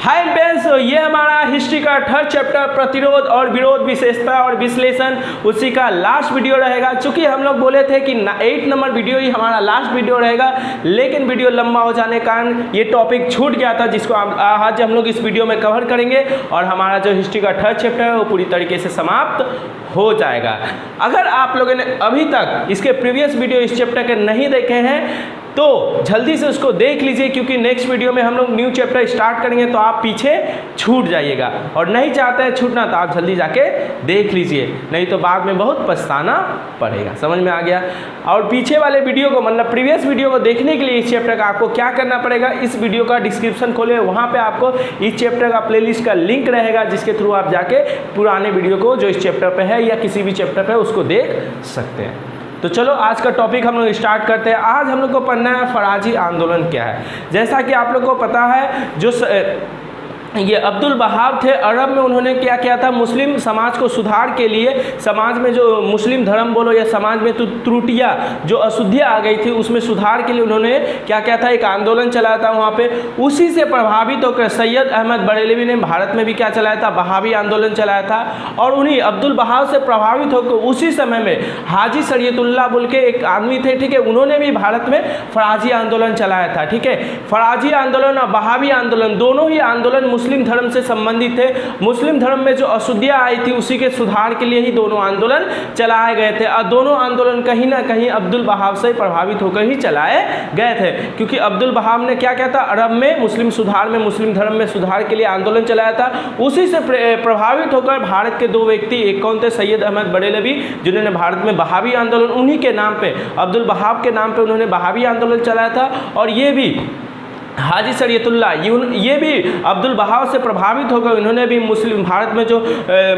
Hi friends, ये हमारा history का थर्ड चैप्टर प्रतिरोध और विरोध, विशेषता और विश्लेषण, उसी का लास्ट वीडियो रहेगा। चूंकि हम लोग बोले थे कि 8 नंबर वीडियो ही हमारा लास्ट वीडियो रहेगा, लेकिन वीडियो लंबा हो जाने के कारण ये टॉपिक छूट गया था, जिसको आज हम लोग इस वीडियो में कवर करेंगे और हमारा जो हिस्ट्री का थर्ड चैप्टर है वो पूरी तरीके से समाप्त हो जाएगा। अगर आप लोगों ने अभी तक इसके प्रीवियस वीडियो इस चैप्टर के नहीं देखे हैं तो जल्दी से उसको देख लीजिए, क्योंकि नेक्स्ट वीडियो में हम लोग न्यू चैप्टर स्टार्ट करेंगे तो आप पीछे छूट जाइएगा, और नहीं चाहते हैं छूटना तो आप जल्दी जाके देख लीजिए, नहीं तो बाद में बहुत पछताना पड़ेगा। समझ में आ गया? और पीछे वाले वीडियो को, मतलब प्रीवियस वीडियो को देखने के लिए इस चैप्टर का आपको क्या करना पड़ेगा, इस वीडियो का डिस्क्रिप्शन खोले, वहाँ पर आपको इस चैप्टर का प्लेलिस्ट का लिंक रहेगा, जिसके थ्रू आप जाके पुराने वीडियो को जो इस चैप्टर पर है या किसी भी चैप्टर पर उसको देख सकते हैं। तो चलो आज का टॉपिक हम लोग स्टार्ट करते हैं। आज हम लोग को पढ़ना है फराजी आंदोलन क्या है। जैसा कि आप लोग को पता है, जो ये अब्दुल बहाव थे, अरब में उन्होंने क्या किया था, मुस्लिम समाज को सुधार के लिए, समाज में जो मुस्लिम धर्म बोलो या समाज में तो त्रुटियाँ जो अशुद्धियाँ आ गई थी उसमें सुधार के लिए उन्होंने क्या किया था, एक आंदोलन चलाया था वहाँ पे। उसी से प्रभावित होकर सैयद अहमद बरेलवी ने भारत में भी क्या चलाया था, बहावी आंदोलन चलाया था। और उन्हीं अब्दुल बहाव से प्रभावित होकर उसी समय में हाजी शरीयतुल्लाह बोल के एक आदमी थे, ठीक है, उन्होंने भी भारत में फराजी आंदोलन चलाया था। ठीक है, फराजी आंदोलन और बहावी आंदोलन दोनों ही आंदोलन मुस्लिम धर्म से संबंधित थे। मुस्लिम धर्म में जो अशुद्धियाँ आई थी उसी के सुधार के लिए ही दोनों आंदोलन चलाए गए थे, और दोनों आंदोलन कहीं ना कहीं अब्दुल बहाव से प्रभावित होकर ही चलाए गए थे, क्योंकि अब्दुल बहाव ने क्या किया था, अरब में मुस्लिम सुधार में, मुस्लिम धर्म में सुधार के लिए आंदोलन चलाया था। उसी से प्रभावित होकर भारत के दो व्यक्ति, एक कौन थे, सैयद अहमद बरेलवी, जिन्होंने भारत में बहावी आंदोलन, उन्हीं के नाम पे, अब्दुल बहाव के नाम पे उन्होंने बहावी आंदोलन चलाया था। और ये भी हाजी शरीयतुल्लाह, ये भी अब्दुल बहाव से प्रभावित होकर इन्होंने भी मुस्लिम, भारत में जो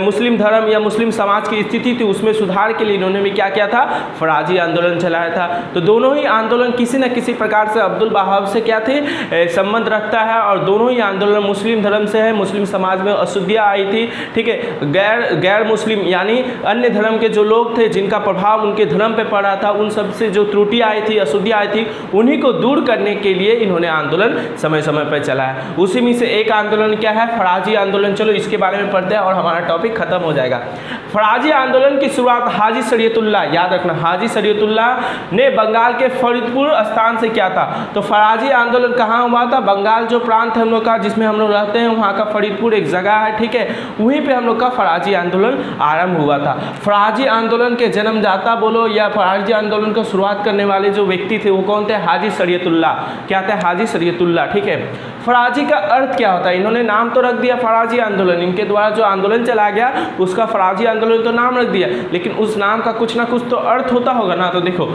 मुस्लिम धर्म या मुस्लिम समाज की स्थिति थी उसमें सुधार के लिए इन्होंने भी क्या किया था, फराजी आंदोलन चलाया था। तो दोनों ही आंदोलन किसी न किसी प्रकार से अब्दुल बहाव से क्या थे, संबंध रखता है, और दोनों ही आंदोलन मुस्लिम धर्म से है। मुस्लिम समाज में अशुद्धियाँ आई थी, ठीक है, गैर मुस्लिम यानी अन्य धर्म के जो लोग थे जिनका प्रभाव उनके धर्म पर पड़ा था, उन सब से जो त्रुटियाँ आई थी, अशुद्धियाँ आई थी, उन्हीं को दूर करने के लिए इन्होंने आंदोलन समय समय पर चला है। उसी में से एक आंदोलन क्या है, फराजी आंदोलन। चलो इसके बारे में पढ़ते हैं और हमारा टॉपिक खत्म हो जाएगा। फराजी आंदोलन की शुरुआत हाजी शरीयतुल्लाह, याद रखना, हाजी शरीयतुल्लाह ने बंगाल के फरीदपुर स्थान से किया था। तो फराजी आंदोलन कहाँ हुआ था, बंगाल जो प्रांत है हम लोग का, जिसमें हम लोग रहते हैं, वहाँ का फरीदपुर एक जगह है, ठीक है, वहीं पर हम लोग का फराजी आंदोलन आरंभ हुआ था। फराजी आंदोलन के जन्मदाता बोलो या फराजी आंदोलन को शुरुआत करने वाले जो व्यक्ति थे वो कौन थे, हाजी शरीयतुल्लाह। क्या थे, हाजी शरीयतुल्लाह, ठीक है। फराजी का अर्थ क्या होता है, इन्होंने नाम तो रख दिया फराजी आंदोलन, इनके द्वारा जो आंदोलन चला गया उसका फराजी आंदोलन तो नाम रख दिया, लेकिन उस नाम का कुछ ना कुछ तो अर्थ होता होगा ना। तो देखो,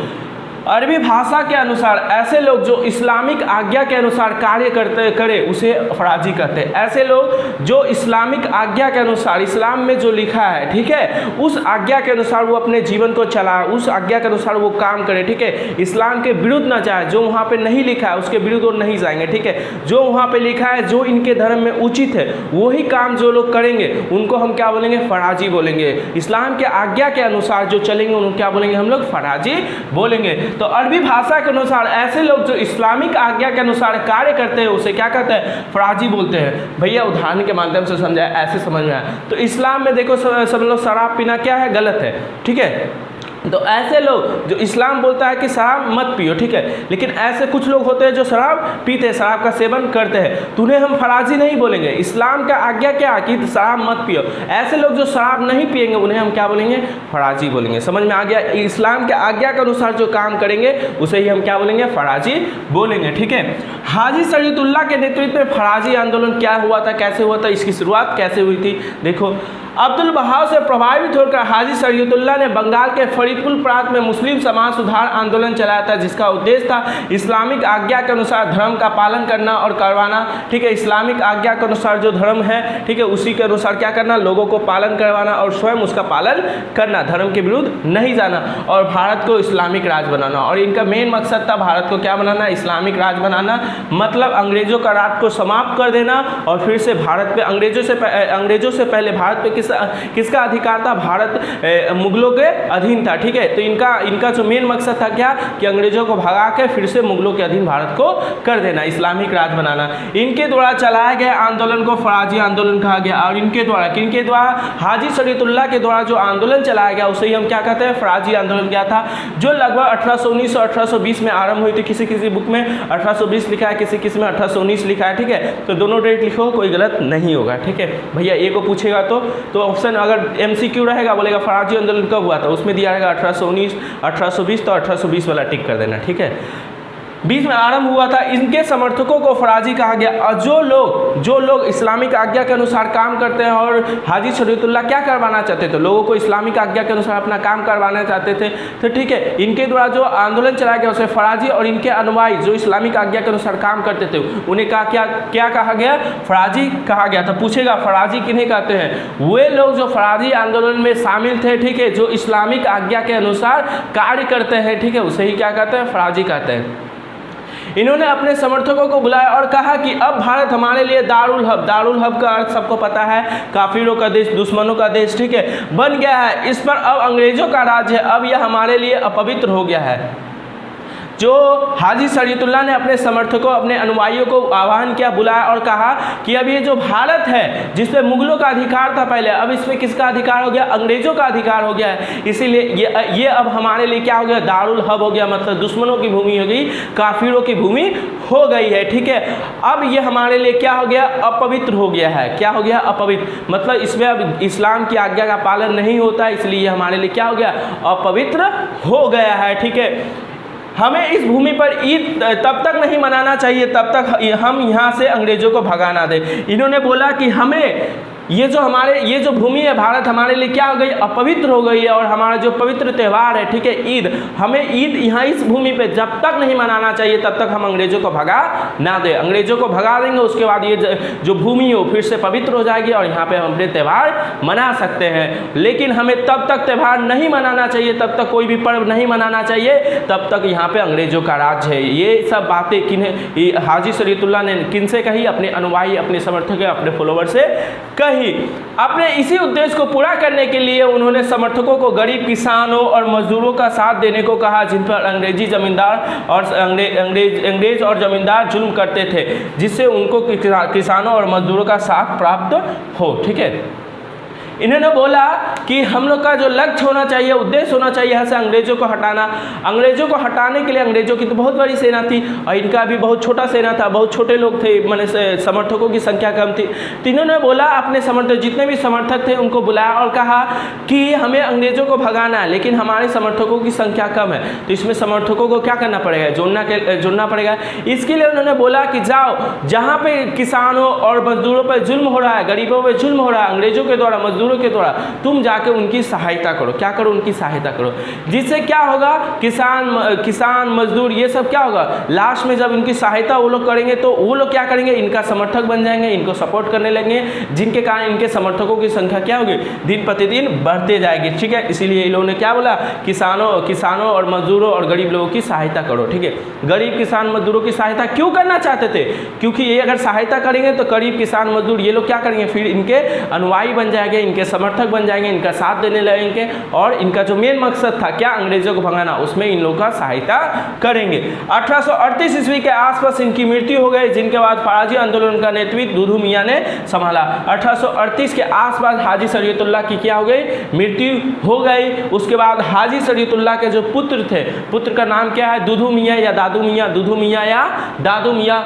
अरबी भाषा के अनुसार ऐसे लोग जो इस्लामिक आज्ञा के अनुसार कार्य करे उसे फराजी कहते हैं। ऐसे लोग जो इस्लामिक आज्ञा के अनुसार, इस्लाम में जो लिखा है, ठीक है, उस आज्ञा के अनुसार वो अपने जीवन को चलाए, उस आज्ञा के अनुसार वो काम करे, ठीक है, इस्लाम के विरुद्ध ना जाए, जो वहाँ पे नहीं लिखा है उसके विरुद्ध वो नहीं जाएंगे, ठीक है, जो वहाँ पे लिखा है, जो इनके धर्म में उचित है वही काम जो लोग करेंगे उनको हम क्या बोलेंगे, फराजी बोलेंगे। इस्लाम के आज्ञा के अनुसार जो चलेंगे उनको क्या बोलेंगे, हम लोग फराजी बोलेंगे। तो अरबी भाषा के अनुसार ऐसे लोग जो इस्लामिक आज्ञा के अनुसार कार्य करते हैं उसे क्या कहते हैं, फराजी बोलते हैं। भैया उदाहरण के माध्यम से समझाया, ऐसे समझ में आया। तो इस्लाम में देखो सब लोग शराब पीना क्या है, गलत है, ठीक है। तो ऐसे लोग जो इस्लाम बोलता है कि शराब मत पियो, ठीक है, लेकिन ऐसे कुछ लोग होते हैं जो शराब पीते हैं, शराब का सेवन करते हैं, तो उन्हें हम फराजी नहीं बोलेंगे। इस्लाम का आज्ञा क्या है कि शराब मत पियो, ऐसे लोग जो शराब नहीं पिएंगे उन्हें हम क्या बोलेंगे, फराजी बोलेंगे। समझ में आ गया? इस्लाम के आज्ञा के अनुसार जो काम करेंगे उसे ही हम क्या बोलेंगे, फराजी बोलेंगे, ठीक है। हाजी शरीयतुल्लाह के नेतृत्व में फराजी आंदोलन क्या हुआ था, कैसे हुआ था, इसकी शुरुआत कैसे हुई थी। देखो, अब्दुल बहाव से प्रभावित होकर हाजी शरीयतुल्लाह ने बंगाल के फरीदपुर प्रांत में मुस्लिम समाज सुधार आंदोलन चलाया था, जिसका उद्देश्य था इस्लामिक आज्ञा के अनुसार धर्म का पालन करना और करवाना, ठीक है, इस्लामिक आज्ञा के अनुसार जो धर्म है, ठीक है, उसी के अनुसार क्या करना, लोगों को पालन करवाना और स्वयं उसका पालन करना, धर्म के विरुद्ध नहीं जाना, और भारत को इस्लामिक राज बनाना। और इनका मेन मकसद था भारत को क्या बनाना, इस्लामिक राज बनाना, मतलब अंग्रेजों का राज को समाप्त कर देना और फिर से भारत पे अंग्रेजों से पहले भारत पे किसका अधिकार था? भारत मुगलों के अधीन था। ठीक है, तो इनका जो मेन मकसद था क्या कि अंग्रेजों को भगा के फिर से मुगलों के अधीन भारत को कर देना, इस्लामिक राज बनाना। इनके द्वारा चलाए गए आंदोलन को फराजी आंदोलन कहा गया और किनके द्वारा हाजी शरीयतुल्लाह के द्वारा जो आंदोलन चलाया गया उसे ही हम क्या कहते हैं? फराजी आंदोलन क्या था, जो लगभग 1819 और 1820 में आरंभ हुई थी। किसी बुक में 1820 लिखा है, किसी में 1819 लिखा है। ठीक है, तो दोनों डेट लिखो, कोई गलत नहीं होगा। ठीक है भैया, ए को पूछेगा तो ऑप्शन अगर MCQ रहेगा बोलेगा फराजी आंदोलन कब हुआ था, उसमें दिया रहेगा 1819 1820, तो 1820 वाला टिक कर देना। ठीक है, 20 में आरंभ हुआ था। इनके समर्थकों को फराजी कहा गया और जो लोग इस्लामिक आज्ञा के अनुसार काम करते हैं और हाजी शरीयतुल्लाह क्या करवाना चाहते थे, लोगों को इस्लामिक आज्ञा के अनुसार अपना काम करवाना चाहते थे। तो ठीक है, इनके द्वारा जो आंदोलन चलाया गया उसे फराजी और इनके अनुयायी जो इस्लामिक आज्ञा के अनुसार काम करते थे उन्हें क्या कहा गया? फराजी कहा गया। तो पूछेगा फराजी किन्हें कहते हैं? वे लोग जो फराजी आंदोलन में शामिल थे, ठीक है, जो इस्लामिक आज्ञा के अनुसार कार्य करते हैं, ठीक है, उसे ही क्या कहते हैं? फराजी कहते हैं। इन्होंने अपने समर्थकों को बुलाया और कहा कि अब भारत हमारे लिए दारुल हब का अर्थ सबको पता है, काफिरों का देश, दुश्मनों का देश, ठीक है, बन गया है। इस पर अब अंग्रेजों का राज है, अब यह हमारे लिए अपवित्र हो गया है। जो हाजी शरीयतुल्लाह ने अपने समर्थकों, अपने अनुयायियों को आह्वान किया, बुलाया और कहा कि अब ये जो भारत है जिसपे मुगलों का अधिकार था पहले, अब इसमें किसका अधिकार हो गया? अंग्रेजों का अधिकार हो गया है। इसीलिए ये अब हमारे लिए क्या हो गया? दारुल हब हो गया, मतलब दुश्मनों की भूमि हो गई, काफिरों की भूमि हो गई है। ठीक है, अब ये हमारे लिए क्या हो गया? अपवित्र हो गया है। क्या हो गया? अपवित्र, मतलब इसमें अब इस्लाम की आज्ञा का पालन नहीं होता, इसलिए हमारे लिए क्या हो गया? अपवित्र हो गया है। ठीक है, हमें इस भूमि पर ईद तब तक नहीं मनाना चाहिए तब तक हम यहाँ से अंग्रेजों को भगाना दें। इन्होंने बोला कि हमें ये जो भूमि है भारत हमारे लिए क्या हो गई? अपवित्र हो गई है और हमारा जो पवित्र त्यौहार है, ठीक है, ईद, हमें ईद यहाँ इस भूमि पे जब तक नहीं मनाना चाहिए तब तक हम अंग्रेजों को भगा ना दें। अंग्रेजों को भगा देंगे, उसके बाद ये जो भूमि है वो फिर से पवित्र हो जाएगी और यहाँ पे हम अपने त्यौहार मना सकते हैं। लेकिन हमें तब तक त्यौहार नहीं मनाना चाहिए, तब तक कोई भी पर्व नहीं मनाना चाहिए, तब तक यहाँ पे अंग्रेजों का राज है। ये सब बातें किन्हें हाजी शरीयतुल्लाह ने किनसे कही? अपने अनुयायी, अपने समर्थक, अपने फॉलोवर से कही। अपने इसी उद्देश्य को पूरा करने के लिए उन्होंने समर्थकों को गरीब किसानों और मजदूरों का साथ देने को कहा, जिन पर अंग्रेज और जमींदार जुल्म करते थे, जिससे उनको किसानों और मजदूरों का साथ प्राप्त हो। ठीक है, इन्होंने बोला कि हम लोग का जो लक्ष्य होना चाहिए, उद्देश्य होना चाहिए, यहाँ से अंग्रेजों को हटाना। अंग्रेजों को हटाने के लिए अंग्रेजों की तो बहुत बड़ी सेना थी और इनका भी बहुत छोटा सेना था, बहुत छोटे लोग थे, मैंने समर्थकों की संख्या कम थी। तो इन्होंने बोला अपने जितने भी समर्थक थे उनको बुलाया और कहा कि हमें अंग्रेजों को भगाना है, लेकिन हमारे समर्थकों की संख्या कम है, तो इसमें समर्थकों को क्या करना पड़ेगा? जोड़ना पड़ेगा। इसके लिए उन्होंने बोला कि जाओ, जहाँ पे किसानों और मजदूरों पर जुल्म हो रहा है, गरीबों पर जुल्म हो रहा है अंग्रेजों के द्वारा, मजदूरों के द्वारा, तुम जाके उनकी सहायता करो। क्या करो? उनकी सहायता करो, जिससे क्या होगा? किसान मजदूर ये सब क्या होगा? लास्ट में जब इनकी सहायता वो लोग करेंगे तो वो लोग क्या करेंगे? इनका समर्थक बन जाएंगे, इनको सपोर्ट करने लगेंगे, जिनके कारण इनके समर्थकों की संख्या क्या होगी? दिन प्रतिदिन बढ़ते जाएगी। ठीक है, इसीलिए इन लोगों ने क्या बोला? किसानों और मजदूरों और गरीब लोगों की सहायता करो। ठीक है, गरीब किसान मजदूरों की सहायता क्यों करना चाहते थे? क्योंकि ये अगर सहायता करेंगे तो गरीब किसान मजदूर ये लोग क्या करेंगे? फिर इनके अनुयायी बन जाएंगे, इनके समर्थक बन जाएंगे, इनका साथ देने लगेंगे और इनका जो मेन मकसद था क्या? अंग्रेजों को भगाना, उसमें इन लोगों का सहायता करेंगे। 1838 ईस्वी के आसपास इनकी मृत्यु हो गई, जिनके बाद फराजी आंदोलन का नेतृत्व दुधू मियाँ ने संभाला। 1838 के आसपास हाजी शरीयतुल्लाह की क्या हो गई? मृत्यु हो गई। उसके बाद हाजी शरीयतुल्लाह के जो पुत्र थे, पुत्र का नाम क्या है? दुधू मियाँ या दादू मियाँ, दुधू मियाँ या दादू मियाँ।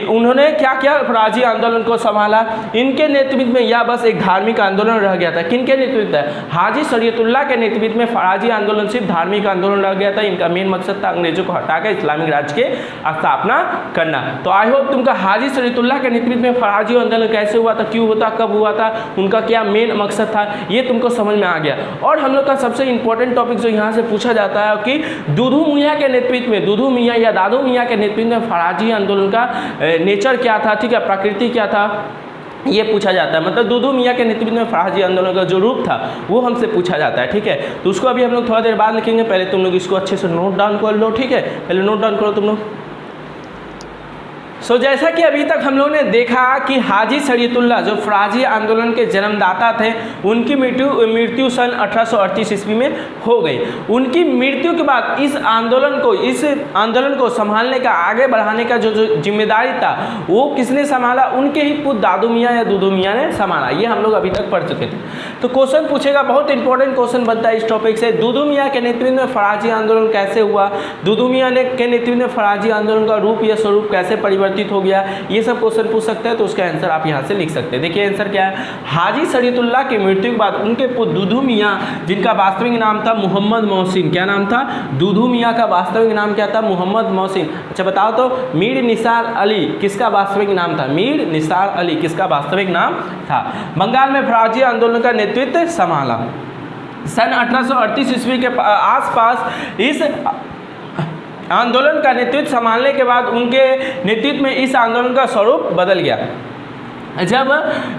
उन्होंने क्या किया? फराजी आंदोलन को संभाला। इनके नेतृत्व में यह बस एक धार्मिक आंदोलन रह गया था। किनके नेतृत्व है? हाजी शरीयतुल्लाह के नेतृत्व में फराजी आंदोलन सिर्फ धार्मिक आंदोलन रह गया था। इनका मेन मकसद था अंग्रेजों को हटाकर इस्लामिक राज्य के स्थापना करना। तो आई होप तुमका हाजी शरीयतुल्लाह के नेतृत्व में फराजी आंदोलन कैसे हुआ था, क्यों हुआ, कब हुआ था, उनका क्या मेन मकसद था, ये तुमको समझ में आ गया। और हम लोग का सबसे इंपॉर्टेंट टॉपिक जो यहाँ से पूछा जाता है कि दुधू मियाँ के नेतृत्व में, दुधू मियाँ या दादू मियाँ के नेतृत्व में फराजी आंदोलन का नेचर क्या था, ठीक है, प्रकृति क्या था, ये पूछा जाता है। मतलब दुधू मियाँ के नेतृत्व में फराजी आंदोलन का जो रूप था वो हमसे पूछा जाता है। ठीक है, तो उसको अभी हम लोग थोड़ा देर बाद लिखेंगे। पहले तुम लोग इसको अच्छे से नोट डाउन कर लो। ठीक है, पहले नोट डाउन करो तुम लोग। जैसा कि अभी तक हम लोग ने देखा कि हाजी शरीयतुल्लाह जो फराजी आंदोलन के जन्मदाता थे, उनकी मृत्यु सन 1838 ईस्वी में हो गई। उनकी मृत्यु के बाद इस आंदोलन को संभालने का, आगे बढ़ाने का जो जिम्मेदारी था वो किसने संभाला? उनके ही पुत्र दादू मियाँ या दूदू मियाँ ने संभाला। ये हम लोग अभी तक पढ़ चुके थे। तो क्वेश्चन पूछेगा, बहुत इंपॉर्टेंट क्वेश्चन बनता है इस टॉपिक से, दूदू मियाँ के नेतृत्व में फराजी आंदोलन कैसे हुआ, दूदू मियाँ के नेतृत्व में फराजी आंदोलन का रूप या स्वरूप कैसे परिवर्तित हो गया, ये सब क्वेश्चन पूछ सकते हैं। तो उसका आंसर आप यहाँ से लिख सकते हैं। देखिए आंसर क्या है, हाजी शरीयतुल्लाह की मृत्यु के बाद उनके पुत्र दूदू मियाँ, जिनका वास्तविक नाम था मोहम्मद मोहसिन, क्या नाम था? दूदू मियाँ का वास्तविक नाम क्या था? मोहम्मद मोहसिन। अच्छा बताओ तो, मीर निसार अली किसका वास्तविक नाम था? मीर निसार अली किसका वास्तविक नाम था? बंगाल में फराजी आंदोलन का नेतृत्व संभाला। सन 1838 ईस्वी के आसपास इस आंदोलन का नेतृत्व संभालने के बाद उनके नेतृत्व में इस आंदोलन का स्वरूप बदल गया। जब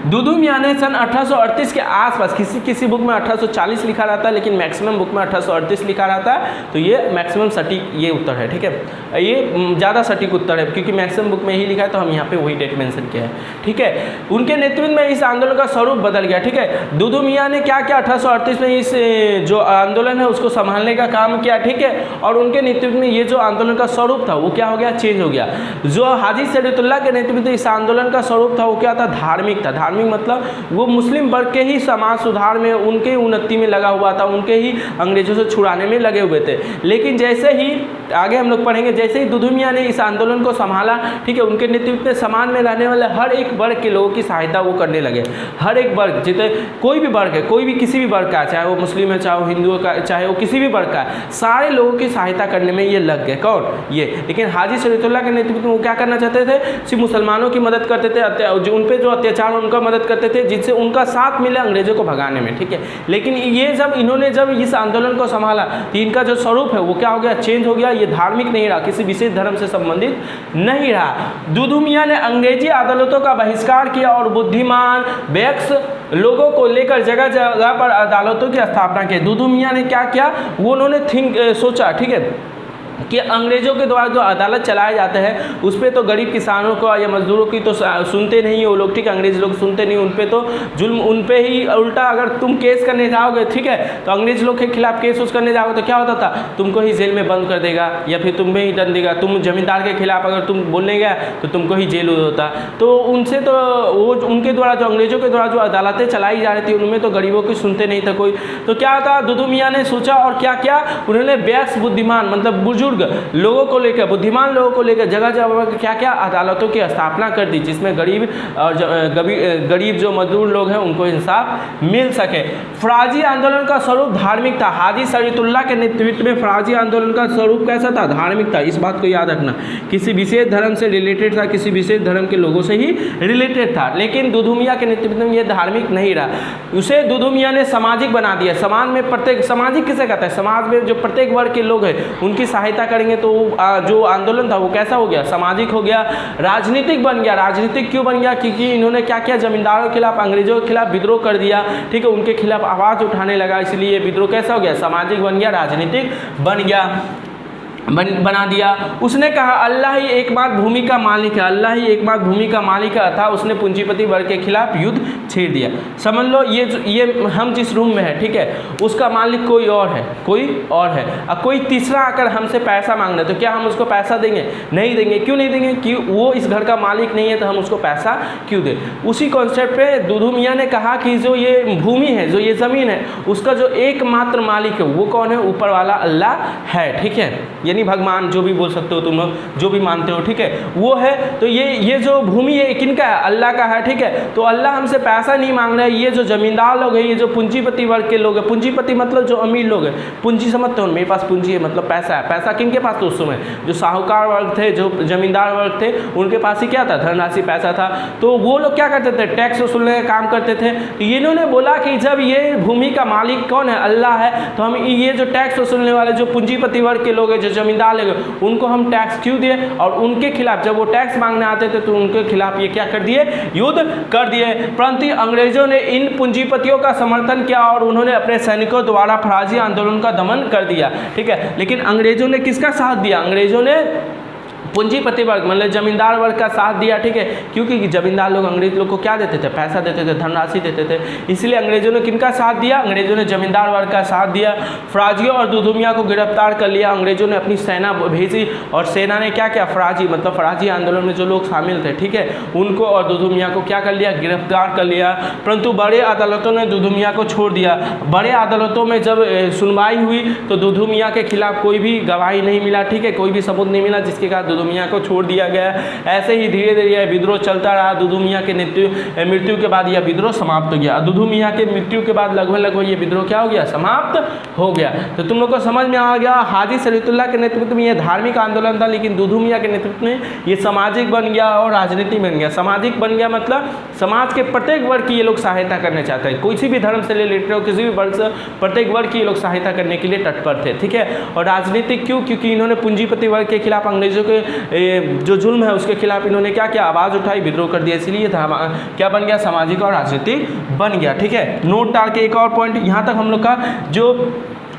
दूदू मियाँ ने सन 1838 के आसपास, किसी बुक में 1840 लिखा रहता है, लेकिन मैक्सिमम बुक में 1838 लिखा रहता है, तो ये मैक्सिमम सटीक ये उत्तर है, ठीक है, ये ज़्यादा सटीक उत्तर है, क्योंकि मैक्सिमम बुक में ही लिखा है, तो हम यहाँ पे वही डेट मेंशन किया है, ठीक है। उनके नेतृत्व में इस आंदोलन का स्वरूप बदल गया, ठीक है। दूदू मियाँ ने क्या किया? 1838 में इस जो आंदोलन है उसको संभालने का काम किया, ठीक है, और उनके नेतृत्व में ये जो आंदोलन का स्वरूप था वो क्या हो गया? चेंज हो गया। जो हाजी शरीयतुल्लाह के नेतृत्व में इस आंदोलन का स्वरूप था वो क्या था? धार्मिक था। धार्मिक मतलब वो मुस्लिम वर्ग के ही समाज सुधार में, उनके उन्नति में लगा हुआ था, उनके ही अंग्रेजों से छुड़ाने में लगे हुए थे। लेकिन जैसे ही आगे हम लोग पढ़ेंगे, जैसे ही दूदू मियाँ ने इस आंदोलन को संभाला, ठीक है, उनके नेतृत्व में समाज में रहने वाले हर एक वर्ग के लोगों की सहायता वो करने लगे। हर एक वर्ग, जितने कोई भी वर्ग है, कोई भी किसी भी वर्ग का, चाहे वो मुस्लिम है, चाहे वो हिंदुओं का, चाहे वो किसी भी वर्ग का, सारे लोगों की सहायता करने में ये लग गए। कौन? ये। लेकिन हाजी शरीयतुल्लाह के नेतृत्व में वो क्या करना चाहते थे? सिर्फ मुसलमानों की मदद करते थे, जो उन पर जो अत्याचार उनका मदद करते थे, जिससे उनका साथ मिले अंग्रेजों को भगाने में, ठीक है। लेकिन ये इन्होंने जब इस आंदोलन को संभाला तो इनका जो स्वरूप है वो क्या हो गया? चेंज हो गया। ये धार्मिक नहीं रहा, किसी विशेष धर्म से संबंधित नहीं रहा। दूदू मियाँ ने अंग्रेजी अदालतों का बहिष्कार किया और बुद्धिमान बेक्स लोगों को लेकर जगह जगह पर अदालतों की स्थापना की। दूदू मियाँ ने क्या किया? वो उन्होंने सोचा, ठीक है, कि अंग्रेज़ों के द्वारा जो अदालत चलाए जाते हैं उस पर तो गरीब किसानों को या मजदूरों की तो सुनते नहीं वो लोग, ठीक है, अंग्रेज़ लोग सुनते नहीं, उन पे तो जुल्म, उन पे ही उल्टा अगर तुम केस करने जाओगे, ठीक है, तो अंग्रेज़ लोग के खिलाफ केस करने जाओगे तो क्या होता था? तुमको ही जेल में बंद कर देगा या फिर तुम्हें ही दंड देगा। तुम जमींदार के खिलाफ अगर तुम बोलने गया तो तुमको ही जेल होता। तो उनसे तो वो उनके द्वारा जो अंग्रेज़ों के द्वारा जो अदालतें चलाई जा रही थी उनमें तो गरीबों की सुनते नहीं था कोई। तो क्या था? दूदू मियाँ ने सोचा और क्या किया? उन्होंने बैक्स बुद्धिमान मतलब बुजुर्ग लोगों को लेकर, बुद्धिमान लोगों को लेकर जगह जगह क्या क्या अदालतों की स्थापना कर दी, जिसमें गरीब और गरीब जो मजदूर लोग हैं उनको इंसाफ मिल सके। फराजी आंदोलन का स्वरूप धार्मिक था। हाजी शरीयतुल्लाह के नेतृत्व में फराजी आंदोलन का स्वरूप कैसा था? धार्मिक था। इस बात को याद रखना, किसी विशेष धर्म से रिलेटेड था, किसी विशेष धर्म के लोगों से ही रिलेटेड था। लेकिन दूदू मियाँ के नेतृत्व में ये धार्मिक नहीं रहा, उसे दूदू मियाँ ने सामाजिक बना दिया। समाज में प्रत्येक, सामाजिक किसे कहता है? समाज में जो प्रत्येक वर्ग के लोग हैं उनकी सहायता करेंगे तो जो आंदोलन था वो कैसा हो गया? सामाजिक हो गया। राजनीतिक बन गया। राजनीतिक क्यों बन गया? क्योंकि इन्होंने क्या किया? जमींदारों के खिलाफ, अंग्रेजों के खिलाफ विद्रोह कर दिया, ठीक है, उनके खिलाफ आवाज़ उठाने लगा, इसलिए विद्रोह कैसा हो गया? सामाजिक बन गया, राजनीतिक बन गया, बना दिया। उसने कहा अल्लाह ही एकमात्र भूमि का मालिक है, अल्लाह ही एकमात्र भूमि का मालिक है, था उसने पूंजीपति वर्ग के खिलाफ युद्ध छेड़ दिया। समझ लो ये हम जिस रूम में है, ठीक है, उसका मालिक कोई और है, कोई और है। अब कोई तीसरा आकर हमसे पैसा मांगना है तो क्या हम उसको पैसा देंगे? नहीं देंगे। क्यों नहीं देंगे? कि वो इस घर का मालिक नहीं है, तो हम उसको पैसा क्यों दें? उसी कॉन्सेप्ट पे दूदू मियाँ ने कहा कि जो ये भूमि है, जो ये ज़मीन है, उसका जो एकमात्र मालिक है वो कौन है? ऊपर वाला अल्लाह है, ठीक है, यानी भगवान, जो भी बोल सकते हो तुम लोग, जो भी मानते हो, ठीक है, वो है। तो ये जो भूमि है किनका है? अल्लाह का है, ठीक है। तो अल्लाह हमसे पैसा नहीं मांग रहा है। ये जो जमींदार लोग हैं, ये जो पूंजीपति वर्ग के लोग हैं, पूंजीपति मतलब जो अमीर लोग हैं, पूंजी समझते हो, मेरे पास पूंजी है मतलब पैसा है। पैसा किनके पास? तो उस समय जो साहूकार वर्ग थे, जो जमींदार वर्ग थे, उनके पास ही क्या था? धनराशि, पैसा था। तो वो लोग क्या करते थे? टैक्स वसूलने का काम करते थे। तो इन्होंने बोला कि जब ये भूमि का मालिक कौन है? अल्लाह है, तो हम ये जो टैक्स वसूलने वाले जो पूंजीपति वर्ग के लोग हैं, जो जमींदार लोग, उनको हम टैक्स क्यों दिए? और उनके खिलाफ जब वो टैक्स मांगने आते थे तो उनके खिलाफ ये क्या कर दिए? युद्ध कर दिए। परंतु अंग्रेजों ने इन पूंजीपतियों का समर्थन किया और उन्होंने अपने सैनिकों द्वारा फराजी आंदोलन का दमन कर दिया, ठीक है। लेकिन अंग्रेजों ने किसका साथ दिया? अंग्रेजों ने पूंजीपति वर्ग मतलब जमींदार वर्ग का साथ दिया, ठीक है, क्योंकि जमींदार लोग अंग्रेज लोग को क्या देते थे, पैसा देते थे, धनराशि देते थे, इसलिए अंग्रेजों ने किनका साथ दिया, अंग्रेजों ने जमींदार वर्ग का साथ दिया। फराजियों और दुधुमिया को गिरफ्तार कर लिया, अंग्रेजों ने अपनी सेना भेजी और सेना ने क्या किया, फराजी मतलब फराजी आंदोलन में जो लोग शामिल थे, ठीक है, उनको और दुधुमिया को क्या कर लिया, गिरफ्तार कर लिया। परंतु बड़े अदालतों ने दुधुमिया को छोड़ दिया। बड़े अदालतों में जब सुनवाई हुई तो दुधुमिया के खिलाफ कोई भी गवाही नहीं मिला, ठीक है, कोई भी सबूत नहीं मिला, जिसके कारण दुधुमिया को छोड़ दिया गया। ऐसे ही धीरे धीरे यह विद्रोह चलता रहा। दुधुमिया के मृत्यु के बाद यह विद्रोह समाप्त हो गया। दुधुमिया के मृत्यु के बाद लगभग ये विद्रोह क्या हो गया, समाप्त हो गया। तो तुम लोग को समझ में आ गया, हाजी शरीयतुल्लाह के नेतृत्व में यह धार्मिक आंदोलन था, लेकिन दुधुमिया के नेतृत्व में ये सामाजिक बन गया और राजनीति बन गया। सामाजिक बन गया मतलब समाज के प्रत्येक वर्ग की ये लोग सहायता करना चाहते हैं, किसी भी धर्म से रिलेटेड हो, किसी भी वर्ग से, प्रत्येक वर्ग की ये लोग सहायता करने के लिए तत्पर थे, ठीक है। और राजनीतिक क्यों, क्योंकि इन्होंने पूंजीपति वर्ग के खिलाफ, अंग्रेजों के जो जुल्म है उसके खिलाफ इन्होंने क्या किया, आवाज़ उठाई, विद्रोह कर दिया, इसलिए क्या बन गया, सामाजिक और राजनीतिक बन गया, ठीक है। नोट डाल के एक और पॉइंट, यहाँ तक हम लोग का जो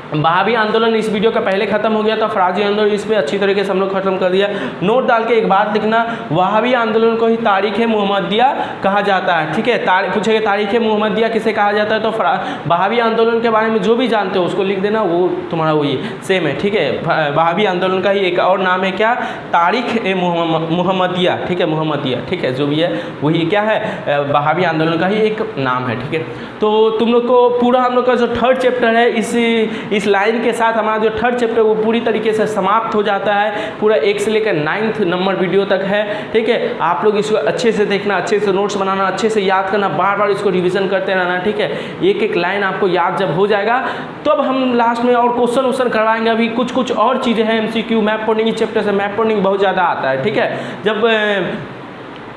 वहाबी आंदोलन इस वीडियो का पहले खत्म हो गया था, फराजी आंदोलन इस पे अच्छी तरीके से हम लोग खत्म कर दिया। नोट डाल के एक बात लिखना, वहाबी आंदोलन को ही तारीख मुहम्मदिया कहा जाता है, ठीक है। पूछेगा तारीख मुहम्मदिया किसे कहा जाता है, तो वहाबी आंदोलन के बारे में जो भी जानते हो उसको लिख देना, वो तुम्हारा वही सेम है, ठीक है। वहाबी आंदोलन का ही एक और नाम है क्या, तारीख मुहम्मदिया, ठीक है, मुहम्मदिया, ठीक है, जो भी है वही क्या है, वहाबी आंदोलन का ही एक नाम है, ठीक है। तो तुम लोग को पूरा हम लोग का जो थर्ड चैप्टर है इस लाइन के साथ हमारा जो थर्ड चैप्टर वो पूरी तरीके से समाप्त हो जाता है। पूरा 1 से लेकर 9th नंबर वीडियो तक है, ठीक है। आप लोग इसको अच्छे से देखना, अच्छे से नोट्स बनाना, अच्छे से याद करना, बार बार इसको रिवीजन करते रहना, ठीक है। एक एक लाइन आपको याद जब हो जाएगा तब हम लास्ट में और क्वेश्चन वोश्चन करवाएंगे। अभी कुछ और चीज़ें हैं, MCQ मैप पॉइंटिंग चैप्टर से मैप पॉइंटिंग बहुत ज़्यादा आता है, ठीक है। जब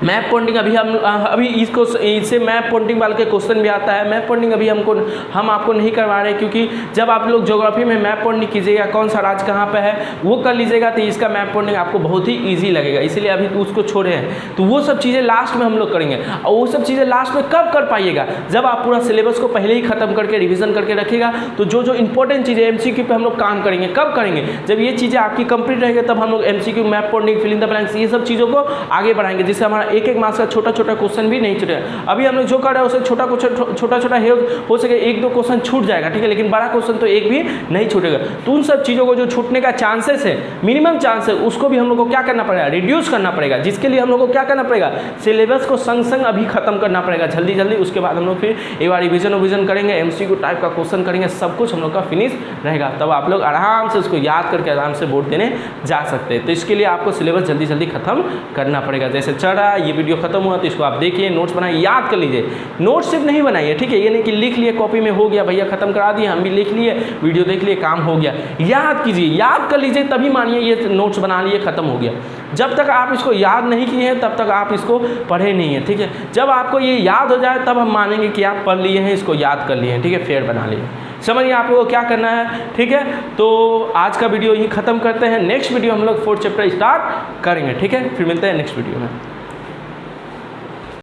मैप पॉइंटिंग अभी इससे मैप पॉइंटिंग वाले के क्वेश्चन भी आता है। मैप पॉइंटिंग अभी हम आपको नहीं करवा रहे, क्योंकि जब आप लोग ज्योग्राफी में मैप पॉइंटिंग कीजिएगा, कौन सा राज्य कहाँ पे है वो कर लीजिएगा, तो इसका मैप पॉइंटिंग आपको बहुत ही ईजी लगेगा, इसलिए अभी उसको छोड़े हैं। तो वो सब चीज़ें लास्ट में हम लोग करेंगे। और वो सब चीज़ें लास्ट में कब कर पाइएगा, जब आप पूरा सिलेबस को पहले ही खत्म करके रिविजन करके रखिएगा। तो जो इंपॉर्टेंट चीज़ें MCQ पे हम लोग काम करेंगे, कब करेंगे, जब ये चीज़ें आपकी कंप्लीट रहेगी, तब हम लोग MCQ map pointing, fill in the blanks, ये सब चीज़ों को आगे बढ़ाएंगे, जिससे हमारा एक मार्क्स का छोटा क्वेश्चन भी नहीं छूटेगा। अभी हम लोग जो कर रहे हैं उसे छोटा हो सके 1-2 क्वेश्चन छूट जाएगा, ठीक है, लेकिन बड़ा क्वेश्चन तो एक भी नहीं छूटेगा। तो उन सब चीज़ों को जो छूटने का चांसेस है, मिनिमम चांस है, उसको भी हम लोग को क्या करना पड़ेगा, रिड्यूस करना पड़ेगा, जिसके लिए हम लोग को क्या करना पड़ेगा, सिलेबस को संग अभी खत्म करना पड़ेगा जल्दी। उसके बाद हम लोग फिर एक बार रिविजन करेंगे, MCQ टाइप का क्वेश्चन करेंगे, सब कुछ हम लोग का फिनिश रहेगा। तब आप लोग आराम से उसको याद करके आराम से बोर्ड देने जा सकते हैं। तो इसके लिए आपको सिलेबस जल्दी खत्म करना पड़ेगा। जैसे चल रहा है, ये वीडियो खत्म हुआ तो इसको आप देखिए, नोट्स बनाइए, याद कर लीजिए। नोट्स सिर्फ नहीं बनाइए, ठीक है, ये नहीं कि लिख लिए कॉपी में हो गया भैया खत्म करा दिए, हम भी लिख लिए, वीडियो देख लिए, काम हो गया। याद कीजिए, याद कर लीजिए, तभी मानिए ये नोट्स बना लिए, खत्म हो गया। जब तक आप इसको याद नहीं किए हैं तब तक आप इसको पढ़े नहीं हैं, ठीक है। जब आपको ये याद हो जाए तब हम मानेंगे कि आप पढ़ लिए हैं, इसको याद कर लिए हैं, ठीक है, फेर बना लिए। समझिए आप लोगों को क्या करना है, ठीक है। तो आज का वीडियो यही खत्म करते हैं। नेक्स्ट वीडियो हम लोग 4th चैप्टर स्टार्ट करेंगे, ठीक है। फिर मिलते हैं नेक्स्ट वीडियो में।